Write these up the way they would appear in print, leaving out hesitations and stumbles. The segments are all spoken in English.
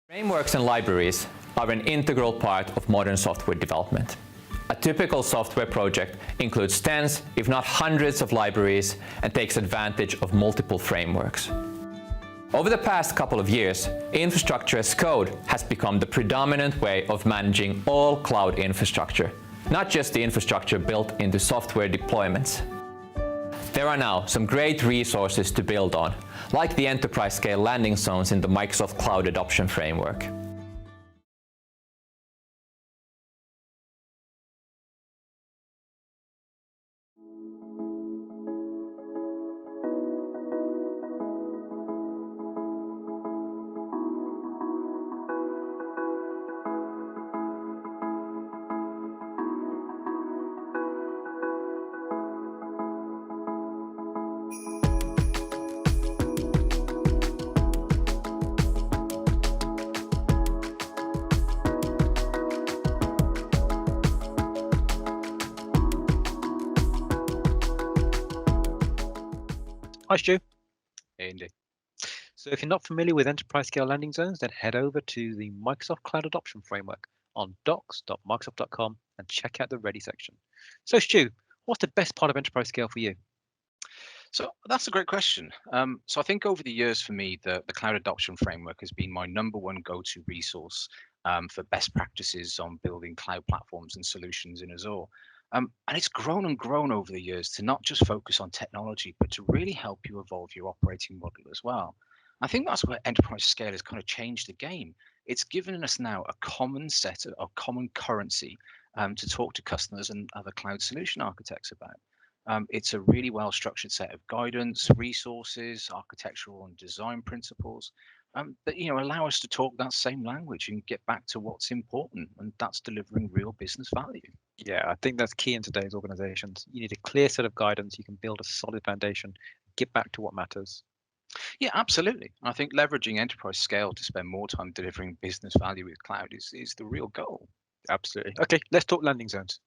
Frameworks and libraries are an integral part of modern software development. A typical software project includes tens, if not hundreds of libraries and takes advantage of multiple frameworks. Over the past couple of years, infrastructure as code has become the predominant way of managing all cloud infrastructure, not just the infrastructure built into software deployments. There are now some great resources to build on, like the enterprise-scale landing zones in the Microsoft Cloud Adoption Framework. Hi, Stu. Hey, Indy. So if you're not familiar with enterprise scale landing zones, then head over to the Microsoft Cloud Adoption Framework on docs.microsoft.com and check out the Ready section. So Stu, what's the best part of enterprise scale for you? So that's a great question. So I think over the years for me, the Cloud Adoption Framework has been my number one go-to resource for best practices on building cloud platforms and solutions in Azure. And it's grown and grown over the years to not just focus on technology, but to really help you evolve your operating model as well. I think that's where enterprise scale has kind of changed the game. It's given us now a common set of common currency to talk to customers and other cloud solution architects about. It's a really well structured set of guidance, resources, architectural and design principles that allow us to talk that same language and get back to what's important, and that's delivering real business value. Yeah, I think that's key in today's organizations. You need a clear set of guidance. You can build a solid foundation, get back to what matters. Yeah, absolutely. I think leveraging enterprise scale to spend more time delivering business value with cloud is the real goal. Absolutely. Okay, let's talk landing zones.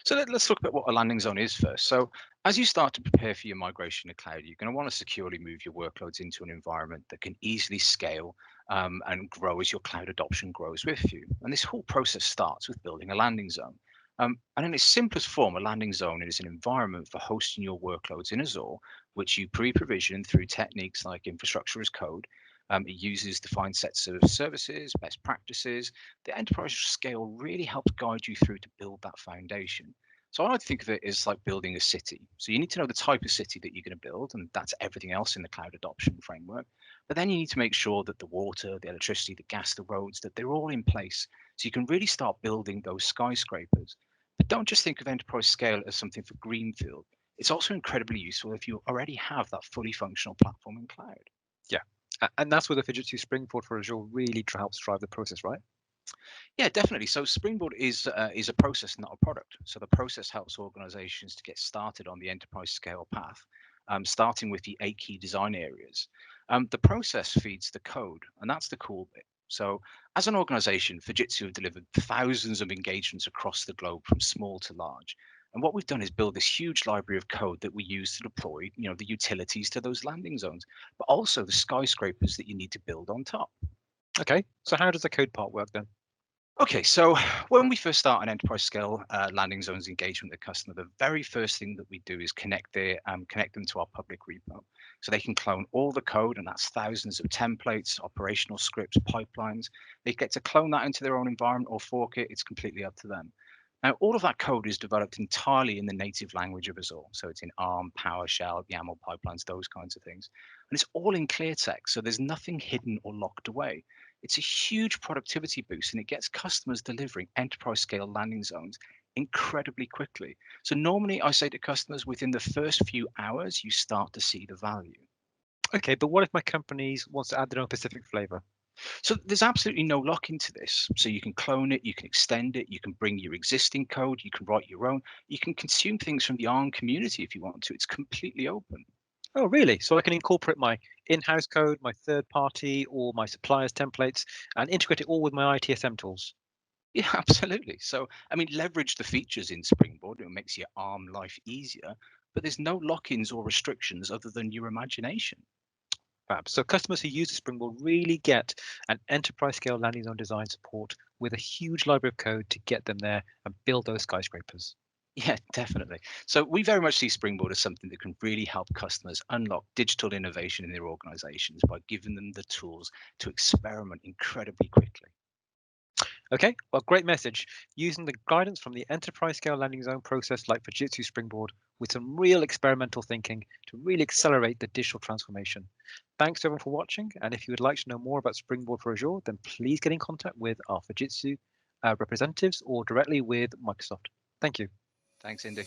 So let's talk about what a landing zone is first. So as you start to prepare for your migration to cloud, you're going to want to securely move your workloads into an environment that can easily scale and grow as your cloud adoption grows with you. And this whole process starts with building a landing zone. And in its simplest form, a landing zone is an environment for hosting your workloads in Azure, which you pre-provision through techniques like infrastructure as code. It uses defined sets of services, best practices. The enterprise scale really helps guide you through to build that foundation. So I like to think of it as like building a city. So you need to know the type of city that you're going to build, and that's everything else in the cloud adoption framework. But then you need to make sure that the water, the electricity, the gas, the roads, that they're all in place. So you can really start building those skyscrapers. But don't just think of enterprise scale as something for greenfield. It's also incredibly useful if you already have that fully functional platform in cloud. Yeah, and that's where the Fujitsu Springboard for Azure really helps drive the process, right? Yeah, definitely. So Springboard is a process, not a product. So the process helps organizations to get started on the enterprise scale path, starting with the 8 key design areas. The process feeds the code, and that's the cool bit. So as an organization, Fujitsu have delivered thousands of engagements across the globe from small to large. And what we've done is build this huge library of code that we use to deploy, the utilities to those landing zones, but also the skyscrapers that you need to build on top. Okay, so how does the code part work then? Okay, so when we first start an enterprise scale landing zones engagement with the customer, the very first thing that we do is connect them to our public repo, so they can clone all the code, and that's thousands of templates, operational scripts, pipelines. They get to clone that into their own environment or fork it. It's completely up to them. Now, all of that code is developed entirely in the native language of Azure, so it's in ARM, PowerShell, YAML pipelines, those kinds of things, and it's all in clear text, so there's nothing hidden or locked away. It's a huge productivity boost, and it gets customers delivering enterprise scale landing zones incredibly quickly. So normally I say to customers, within the first few hours, you start to see the value. Okay, but what if my company wants to add their own specific flavor? So there's absolutely no lock into this. So you can clone it, you can extend it, you can bring your existing code, you can write your own, you can consume things from the ARM community if you want to. It's completely open. Oh, really? So I can incorporate my in-house code, my third party, or my suppliers templates, and integrate it all with my ITSM tools. Yeah, absolutely. So, I mean, leverage the features in Springboard. It makes your ARM life easier, but there's no lock-ins or restrictions other than your imagination. Fab. So customers who use the Springboard really get an enterprise scale landing zone design support with a huge library of code to get them there and build those skyscrapers. Yeah, definitely. So we very much see Springboard as something that can really help customers unlock digital innovation in their organizations by giving them the tools to experiment incredibly quickly. Okay, well, great message. Using the guidance from the enterprise scale landing zone process like Fujitsu Springboard with some real experimental thinking to really accelerate the digital transformation. Thanks everyone for watching. And if you would like to know more about Springboard for Azure, then please get in contact with our Fujitsu representatives or directly with Microsoft. Thank you. Thanks, Indy.